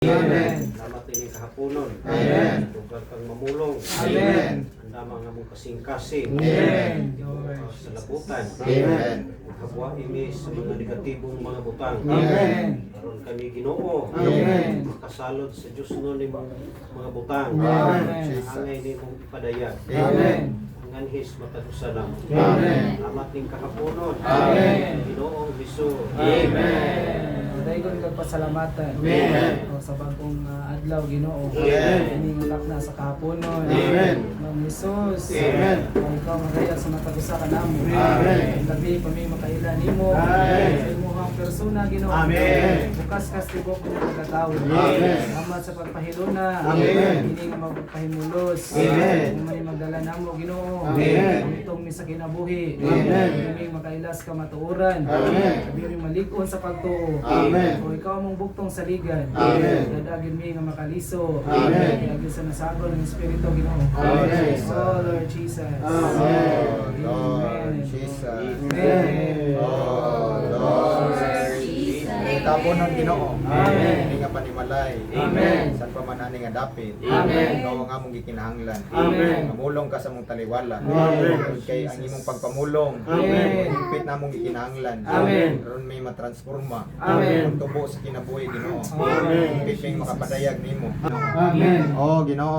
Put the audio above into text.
Amen. Salamat ini kahaponon. Amen. Lugar kang mamulong. Amen. Anda mga mong kasing-kasing. Amen. Sa labutan. Amen. Kapwa ini sa mga negatibong mga butang. Amen. Karon kami Ginoo. Amen. Makasalod sa Dios no ni mga butang. Amen. Angay ni mong ipadayag. Amen. Ang anhis matagusalam. Amen. Amat ning kahaponon. Amen. Ginoong Hesus. Amen. Dayon kag pasalamatan. Amen. O sa bagong adlaw Ginoo. Amen. Ining na sa kahaponon. Amen. Ng Hesus. Amen. Ang ikaw magaya sa matagusa ka namo. Amen. Labi pa may makailan nimo. Amen. Sa imong persona Ginoo. Amen. Bukas kas tibok mo pagkatawo. Amen. Salamat sa pagpahiluna. Amen. Ini nga magpahimulos. Amen. Kung may magdala namo Ginoo. Amen. Ang itong mi sa kinabuhi. Amen. Kami makailas ka matuuran. Amen. Kami malikon sa pagtuo. Amen. O ikaw mong buktong saligan. Amen. Nadagin mi nga makaliso. Amen. Nadagin sa nasagol ng Espiritu Ginoo. Amen. Oh Lord Jesus. Oh, Lord Amen. Jesus. Amen. Oh, Lord Jesus. Tapon ng Ginoo. Amen. Hindi nga panimalay. Amen. San pa man ani nga dapit. Amen. Ikaw ang among gikinahanglan. Amen. Mamulong ka sa mong taliwala. Amen. Tungkol kay ang imong pagpamulong. Amen. Higpit na mong gikinahanglan. Amen. Ron may matransforma. Amen. Ang tubo sa kinabuhi Ginoo. Amen. Higpit may makapadayag nimo. Amen. Oh, Ginoo.